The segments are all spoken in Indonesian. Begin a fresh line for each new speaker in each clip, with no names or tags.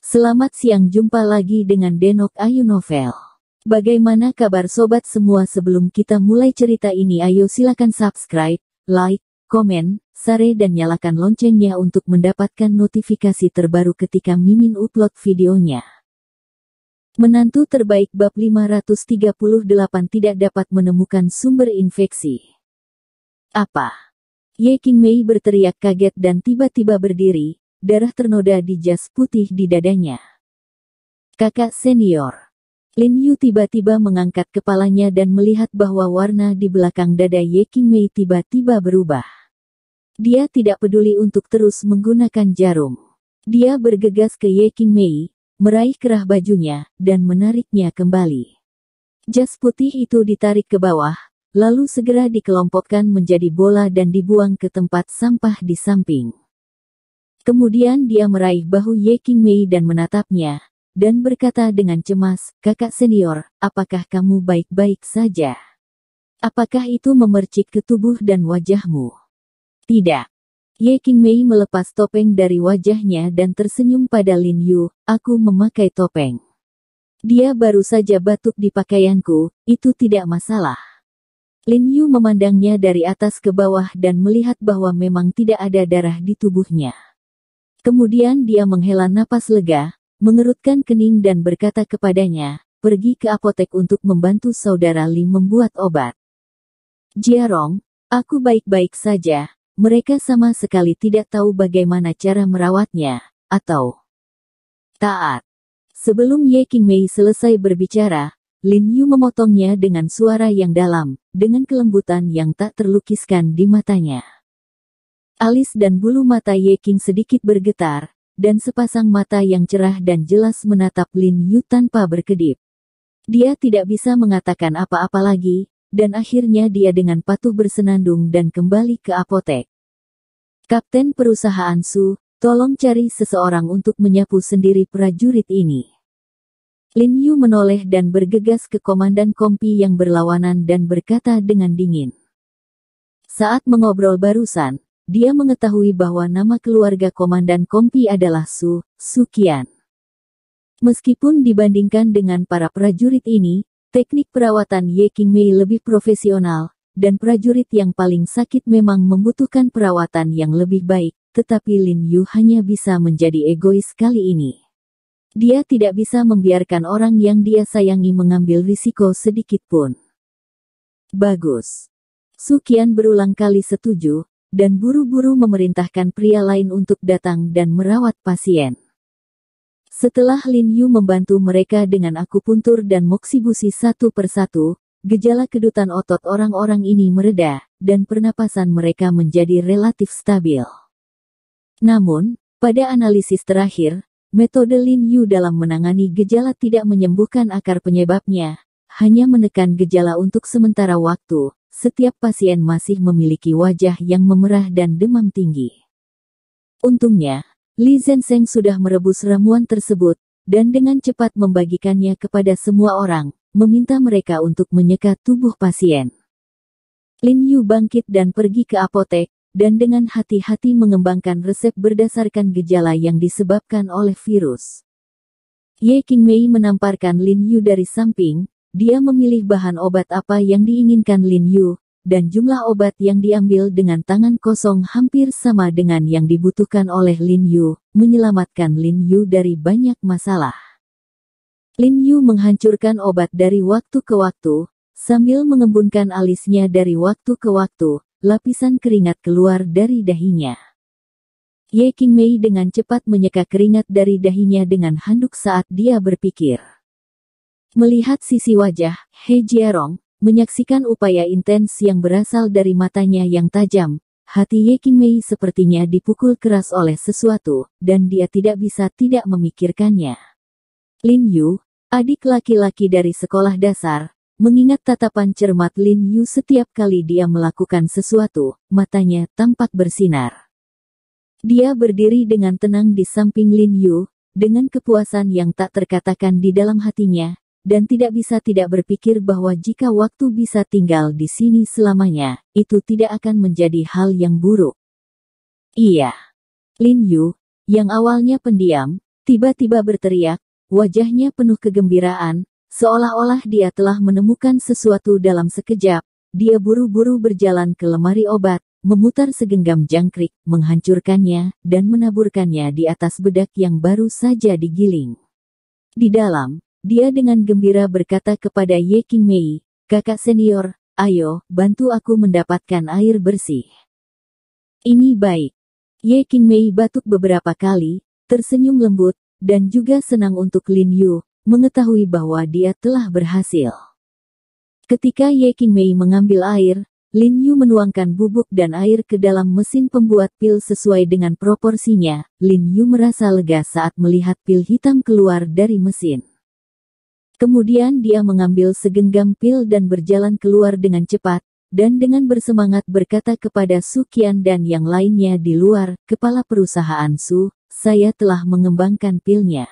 Selamat siang, jumpa lagi dengan Denok Ayu Novel. Bagaimana kabar sobat semua? Sebelum kita mulai cerita ini, ayo silakan subscribe, like, komen, share dan nyalakan loncengnya untuk mendapatkan notifikasi terbaru ketika Mimin upload videonya. Menantu terbaik bab 538 tidak dapat menemukan sumber infeksi. Apa? Ye Qingmei berteriak kaget dan tiba-tiba berdiri. Darah ternoda di jas putih di dadanya. Kakak senior. Lin Yu tiba-tiba mengangkat kepalanya dan melihat bahwa warna di belakang dada Ye Qingmei tiba-tiba berubah. Dia tidak peduli untuk terus menggunakan jarum. Dia bergegas ke Ye Qingmei, meraih kerah bajunya, dan menariknya kembali. Jas putih itu ditarik ke bawah, lalu segera dikelompokkan menjadi bola dan dibuang ke tempat sampah di samping. Kemudian dia meraih bahu Ye Qingmei dan menatapnya, dan berkata dengan cemas, "Kakak senior, apakah kamu baik-baik saja? Apakah itu memercik ke tubuh dan wajahmu?" "Tidak." Ye Qingmei melepas topeng dari wajahnya dan tersenyum pada Lin Yu, "Aku memakai topeng. Dia baru saja batuk di pakaianku, itu tidak masalah." Lin Yu memandangnya dari atas ke bawah dan melihat bahwa memang tidak ada darah di tubuhnya. Kemudian dia menghela napas lega, mengerutkan kening dan berkata kepadanya, "Pergi ke apotek untuk membantu saudara Li membuat obat." "Jiarong, aku baik-baik saja." Mereka sama sekali tidak tahu bagaimana cara merawatnya, atau taat. Sebelum Ye Qingmei selesai berbicara, Lin Yu memotongnya dengan suara yang dalam, dengan kelembutan yang tak terlukiskan di matanya. Alis dan bulu mata Ye Qing sedikit bergetar, dan sepasang mata yang cerah dan jelas menatap Lin Yu tanpa berkedip. Dia tidak bisa mengatakan apa-apa lagi, dan akhirnya dia dengan patuh bersenandung dan kembali ke apotek. "Kapten perusahaan Su, tolong cari seseorang untuk menyapu sendiri prajurit ini." Lin Yu menoleh dan bergegas ke komandan kompi yang berlawanan dan berkata dengan dingin. Saat mengobrol barusan, dia mengetahui bahwa nama keluarga komandan kompi adalah Su Qian. Meskipun dibandingkan dengan para prajurit ini, teknik perawatan Ye Qingmei lebih profesional, dan prajurit yang paling sakit memang membutuhkan perawatan yang lebih baik, tetapi Lin Yu hanya bisa menjadi egois kali ini. Dia tidak bisa membiarkan orang yang dia sayangi mengambil risiko sedikit pun. Bagus. Su Qian berulang kali setuju, dan buru-buru memerintahkan pria lain untuk datang dan merawat pasien. Setelah Lin Yu membantu mereka dengan akupuntur dan moksibusi satu persatu, gejala kedutan otot orang-orang ini mereda, dan pernapasan mereka menjadi relatif stabil. Namun, pada analisis terakhir, metode Lin Yu dalam menangani gejala tidak menyembuhkan akar penyebabnya, hanya menekan gejala untuk sementara waktu. Setiap pasien masih memiliki wajah yang memerah dan demam tinggi. Untungnya, Li Zhensheng sudah merebus ramuan tersebut, dan dengan cepat membagikannya kepada semua orang, meminta mereka untuk menyeka tubuh pasien. Lin Yu bangkit dan pergi ke apotek, dan dengan hati-hati mengembangkan resep berdasarkan gejala yang disebabkan oleh virus. Ye Qingmei menamparkan Lin Yu dari samping. Dia memilih bahan obat apa yang diinginkan Lin Yu, dan jumlah obat yang diambil dengan tangan kosong hampir sama dengan yang dibutuhkan oleh Lin Yu, menyelamatkan Lin Yu dari banyak masalah. Lin Yu menghancurkan obat dari waktu ke waktu, sambil mengembunkan alisnya dari waktu ke waktu, lapisan keringat keluar dari dahinya. Ye Qingmei dengan cepat menyeka keringat dari dahinya dengan handuk saat dia berpikir. Melihat sisi wajah, He Jiarong, menyaksikan upaya intens yang berasal dari matanya yang tajam, hati Ye Qingmei sepertinya dipukul keras oleh sesuatu, dan dia tidak bisa tidak memikirkannya. Lin Yu, adik laki-laki dari sekolah dasar, mengingat tatapan cermat Lin Yu setiap kali dia melakukan sesuatu, matanya tampak bersinar. Dia berdiri dengan tenang di samping Lin Yu, dengan kepuasan yang tak terkatakan di dalam hatinya, dan tidak bisa tidak berpikir bahwa jika waktu bisa tinggal di sini selamanya, itu tidak akan menjadi hal yang buruk. Iya. Lin Yu, yang awalnya pendiam, Tiba-tiba berteriak, wajahnya penuh kegembiraan, seolah-olah dia telah menemukan sesuatu dalam sekejap. Dia buru-buru berjalan ke lemari obat, memutar segenggam jangkrik, menghancurkannya, dan menaburkannya di atas bedak yang baru saja digiling. Di dalam, dia dengan gembira berkata kepada Ye Qingmei, kakak senior, ayo, bantu aku mendapatkan air bersih. Ini baik. Ye Qingmei batuk beberapa kali, tersenyum lembut, dan juga senang untuk Lin Yu, mengetahui bahwa dia telah berhasil. Ketika Ye Qingmei mengambil air, Lin Yu menuangkan bubuk dan air ke dalam mesin pembuat pil sesuai dengan proporsinya. Lin Yu merasa lega saat melihat pil hitam keluar dari mesin. Kemudian dia mengambil segenggam pil dan berjalan keluar dengan cepat, dan dengan bersemangat berkata kepada Su Qian dan yang lainnya di luar, kepala perusahaan Su, saya telah mengembangkan pilnya.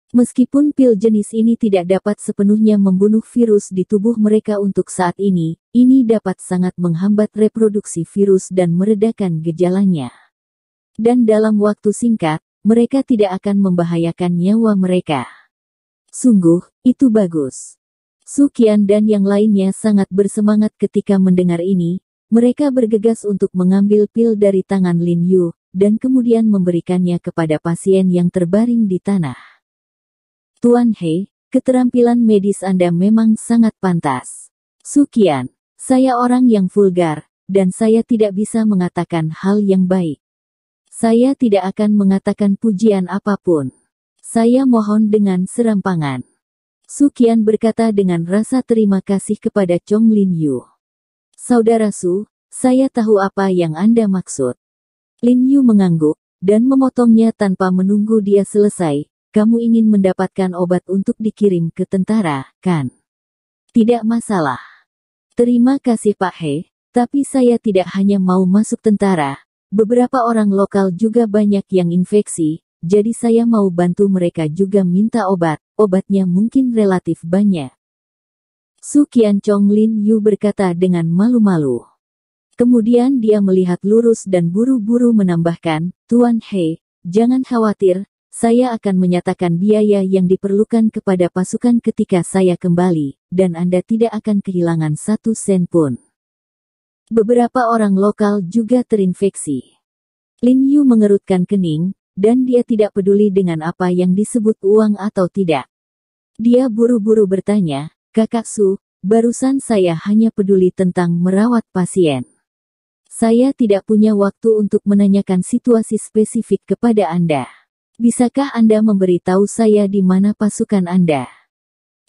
Meskipun pil jenis ini tidak dapat sepenuhnya membunuh virus di tubuh mereka untuk saat ini dapat sangat menghambat reproduksi virus dan meredakan gejalanya. Dan dalam waktu singkat, mereka tidak akan membahayakan nyawa mereka. Sungguh, itu bagus. Su Qian dan yang lainnya sangat bersemangat ketika mendengar ini. Mereka bergegas untuk mengambil pil dari tangan Lin Yu, dan kemudian memberikannya kepada pasien yang terbaring di tanah. Tuan He, keterampilan medis Anda memang sangat pantas. Su Qian, saya orang yang vulgar, dan saya tidak bisa mengatakan hal yang baik. Saya tidak akan mengatakan pujian apapun. Saya mohon dengan serampangan. Su Qian berkata dengan rasa terima kasih kepada Chong Lin Yu. Saudara Su, saya tahu apa yang Anda maksud. Lin Yu mengangguk, dan memotongnya tanpa menunggu dia selesai. Kamu ingin mendapatkan obat untuk dikirim ke tentara, kan? Tidak masalah. Terima kasih Pak He, tapi saya tidak hanya mau masuk tentara. Beberapa orang lokal juga banyak yang infeksi, jadi saya mau bantu mereka juga minta obat. Obatnya mungkin relatif banyak. Su Qian Chong Lin Yu berkata dengan malu-malu. Kemudian dia melihat lurus dan buru-buru menambahkan, Tuan He, jangan khawatir. Saya akan menyatakan biaya yang diperlukan kepada pasukan ketika saya kembali, dan Anda tidak akan kehilangan 1 sen pun. Beberapa orang lokal juga terinfeksi. Lin Yu mengerutkan kening, dan dia tidak peduli dengan apa yang disebut uang atau tidak. Dia buru-buru bertanya, Kakak Su, barusan saya hanya peduli tentang merawat pasien. Saya tidak punya waktu untuk menanyakan situasi spesifik kepada Anda. Bisakah Anda memberitahu saya di mana pasukan Anda?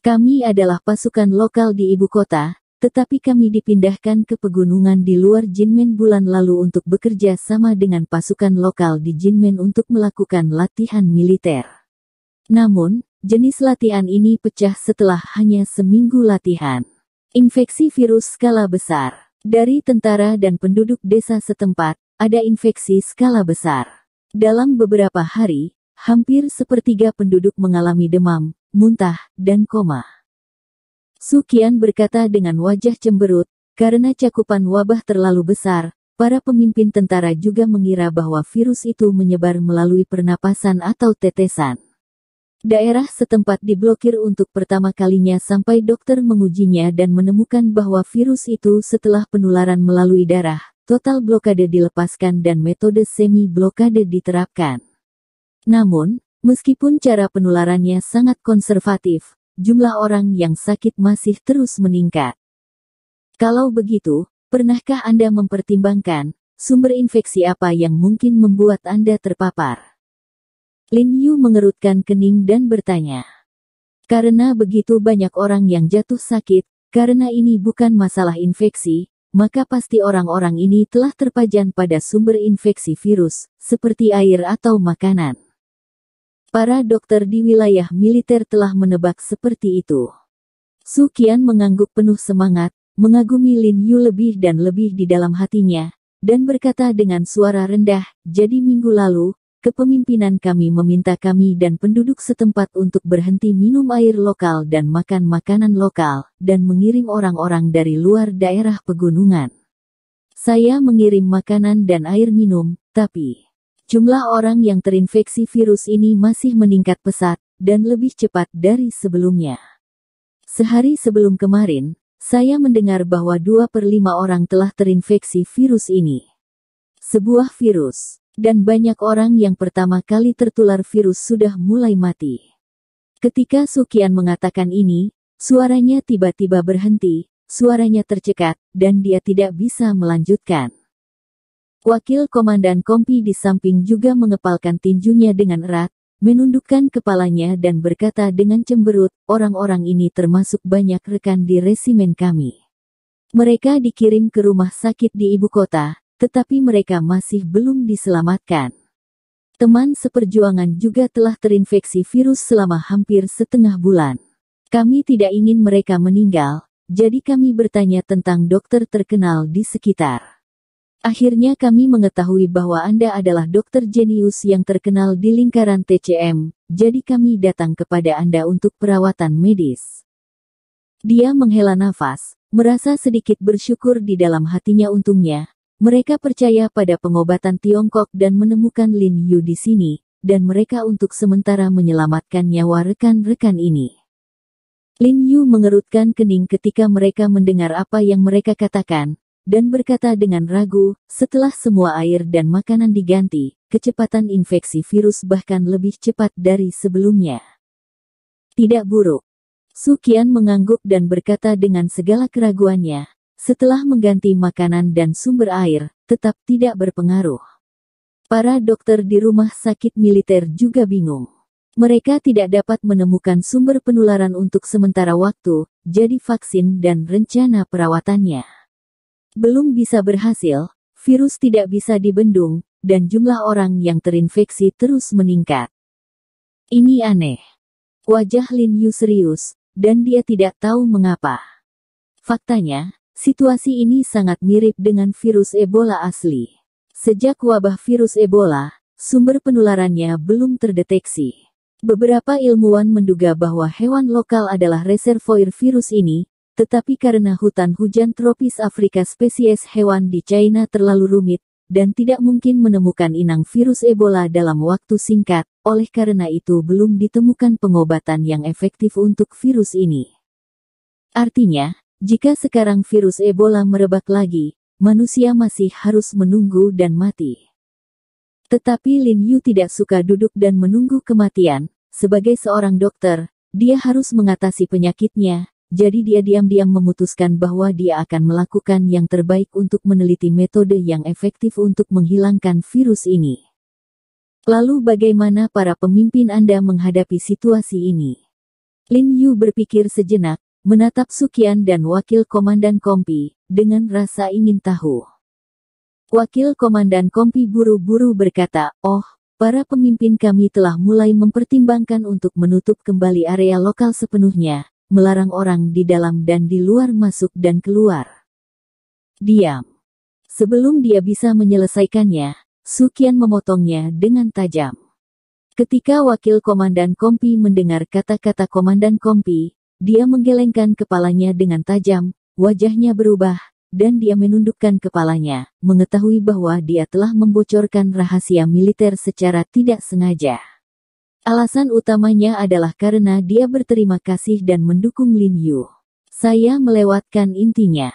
Kami adalah pasukan lokal di ibu kota, tetapi kami dipindahkan ke pegunungan di luar Jinmen bulan lalu untuk bekerja sama dengan pasukan lokal di Jinmen untuk melakukan latihan militer. Namun, jenis latihan ini pecah setelah hanya seminggu latihan. Infeksi virus skala besar. Dari tentara dan penduduk desa setempat, ada infeksi skala besar. Dalam beberapa hari, hampir sepertiga penduduk mengalami demam, muntah, dan koma. Su Qian berkata dengan wajah cemberut, karena cakupan wabah terlalu besar, para pemimpin tentara juga mengira bahwa virus itu menyebar melalui pernapasan atau tetesan. Daerah setempat diblokir untuk pertama kalinya sampai dokter mengujinya dan menemukan bahwa virus itu setelah penularan melalui darah. Total blokade dilepaskan dan metode semi-blokade diterapkan. Namun, meskipun cara penularannya sangat konservatif, jumlah orang yang sakit masih terus meningkat. Kalau begitu, pernahkah Anda mempertimbangkan sumber infeksi apa yang mungkin membuat Anda terpapar? Lin Yu mengerutkan kening dan bertanya. Karena begitu banyak orang yang jatuh sakit, karena ini bukan masalah infeksi, maka pasti orang-orang ini telah terpajan pada sumber infeksi virus, seperti air atau makanan. Para dokter di wilayah militer telah menebak seperti itu. Su Qian mengangguk penuh semangat, mengagumi Lin Yu lebih dan lebih di dalam hatinya, dan berkata dengan suara rendah, jadi minggu lalu, kepemimpinan kami meminta kami dan penduduk setempat untuk berhenti minum air lokal dan makan makanan lokal, dan mengirim orang-orang dari luar daerah pegunungan. Saya mengirim makanan dan air minum, tapi Jumlah orang yang terinfeksi virus ini masih meningkat pesat, dan lebih cepat dari sebelumnya. Sehari sebelum kemarin, saya mendengar bahwa 2/5 orang telah terinfeksi virus ini. Sebuah virus, dan banyak orang yang pertama kali tertular virus sudah mulai mati. Ketika Sukian mengatakan ini, suaranya tiba-tiba berhenti, suaranya tercekat, dan dia tidak bisa melanjutkan. Wakil Komandan Kompi di samping juga mengepalkan tinjunya dengan erat, menundukkan kepalanya dan berkata dengan cemberut, orang-orang ini termasuk banyak rekan di resimen kami. Mereka dikirim ke rumah sakit di ibu kota, tetapi mereka masih belum diselamatkan. Teman seperjuangan juga telah terinfeksi virus selama hampir setengah bulan. Kami tidak ingin mereka meninggal, jadi kami bertanya tentang dokter terkenal di sekitar. Akhirnya kami mengetahui bahwa Anda adalah dokter jenius yang terkenal di lingkaran TCM, jadi kami datang kepada Anda untuk perawatan medis. Dia menghela nafas, merasa sedikit bersyukur di dalam hatinya untungnya. Mereka percaya pada pengobatan Tiongkok dan menemukan Lin Yu di sini, dan mereka untuk sementara menyelamatkan nyawa rekan-rekan ini. Lin Yu mengerutkan kening ketika mereka mendengar apa yang mereka katakan, dan berkata dengan ragu, setelah semua air dan makanan diganti, kecepatan infeksi virus bahkan lebih cepat dari sebelumnya. Tidak buruk. Sukian mengangguk dan berkata dengan segala keraguannya, setelah mengganti makanan dan sumber air, tetap tidak berpengaruh. Para dokter di rumah sakit militer juga bingung. Mereka tidak dapat menemukan sumber penularan untuk sementara waktu, jadi vaksin dan rencana perawatannya belum bisa berhasil, virus tidak bisa dibendung, dan jumlah orang yang terinfeksi terus meningkat. Ini aneh. Wajah Lin Yu serius, dan dia tidak tahu mengapa. Faktanya, situasi ini sangat mirip dengan virus Ebola asli. Sejak wabah virus Ebola, sumber penularannya belum terdeteksi. Beberapa ilmuwan menduga bahwa hewan lokal adalah reservoir virus ini, tetapi karena hutan hujan tropis Afrika spesies hewan di China terlalu rumit, dan tidak mungkin menemukan inang virus Ebola dalam waktu singkat, oleh karena itu belum ditemukan pengobatan yang efektif untuk virus ini. Artinya, jika sekarang virus Ebola merebak lagi, manusia masih harus menunggu dan mati. Tetapi Lin Yu tidak suka duduk dan menunggu kematian. Sebagai seorang dokter, dia harus mengatasi penyakitnya. Jadi dia diam-diam memutuskan bahwa dia akan melakukan yang terbaik untuk meneliti metode yang efektif untuk menghilangkan virus ini. Lalu bagaimana para pemimpin Anda menghadapi situasi ini? Lin Yu berpikir sejenak, menatap Sukian dan Wakil Komandan Kompi, dengan rasa ingin tahu. Wakil Komandan Kompi buru-buru berkata, oh, para pemimpin kami telah mulai mempertimbangkan untuk menutup kembali area lokal sepenuhnya, melarang orang di dalam dan di luar masuk dan keluar. Diam. Sebelum dia bisa menyelesaikannya, Sukian memotongnya dengan tajam. Ketika Wakil Komandan Kompi mendengar kata-kata Komandan Kompi, dia menggelengkan kepalanya dengan tajam, wajahnya berubah, dan dia menundukkan kepalanya, mengetahui bahwa dia telah membocorkan rahasia militer secara tidak sengaja. Alasan utamanya adalah karena dia berterima kasih dan mendukung Lin Yu. Saya melewatkan intinya.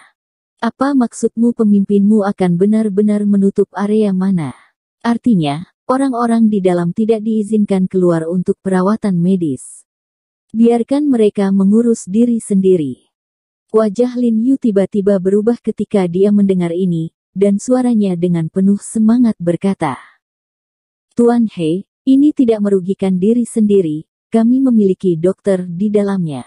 Apa maksudmu pemimpinmu akan benar-benar menutup area mana? Artinya, orang-orang di dalam tidak diizinkan keluar untuk perawatan medis. Biarkan mereka mengurus diri sendiri. Wajah Lin Yu tiba-tiba berubah ketika dia mendengar ini, dan suaranya dengan penuh semangat berkata, Tuan He, ini tidak merugikan diri sendiri, kami memiliki dokter di dalamnya.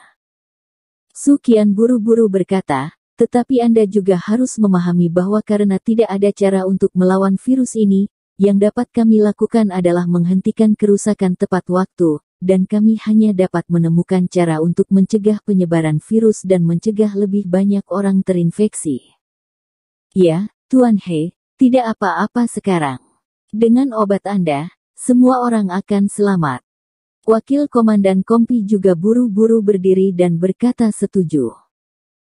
Sukian buru-buru berkata, tetapi Anda juga harus memahami bahwa karena tidak ada cara untuk melawan virus ini, yang dapat kami lakukan adalah menghentikan kerusakan tepat waktu, dan kami hanya dapat menemukan cara untuk mencegah penyebaran virus dan mencegah lebih banyak orang terinfeksi. Ya, Tuan He, tidak apa-apa sekarang. Dengan obat Anda, semua orang akan selamat. Wakil Komandan Kompi juga buru-buru berdiri dan berkata setuju.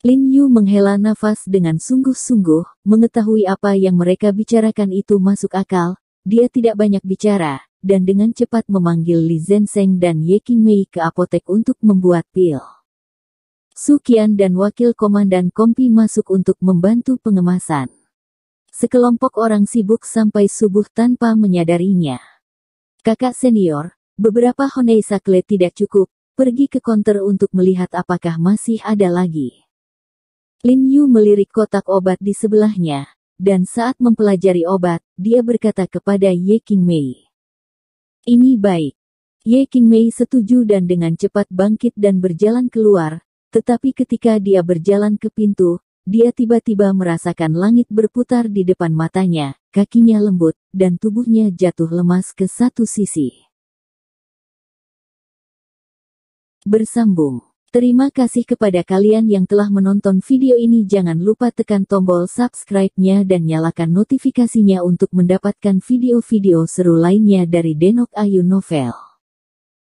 Lin Yu menghela nafas dengan sungguh-sungguh, mengetahui apa yang mereka bicarakan itu masuk akal, dia tidak banyak bicara, dan dengan cepat memanggil Li Zhensheng dan Ye Qingmei ke apotek untuk membuat pil. Su Qian dan wakil komandan Kompi masuk untuk membantu pengemasan. Sekelompok orang sibuk sampai subuh tanpa menyadarinya. Kakak senior, beberapa Honei Sakle tidak cukup, pergi ke konter untuk melihat apakah masih ada lagi. Lin Yu melirik kotak obat di sebelahnya, dan saat mempelajari obat, dia berkata kepada Ye Qingmei. Ini baik. Ye Qingmei setuju dan dengan cepat bangkit dan berjalan keluar, tetapi ketika dia berjalan ke pintu, dia tiba-tiba merasakan langit berputar di depan matanya, kakinya lembut, dan tubuhnya jatuh lemas ke satu sisi. Bersambung. Terima kasih kepada kalian yang telah menonton video ini. Jangan lupa tekan tombol subscribe-nya dan nyalakan notifikasinya untuk mendapatkan video-video seru lainnya dari Denok Ayu Novel.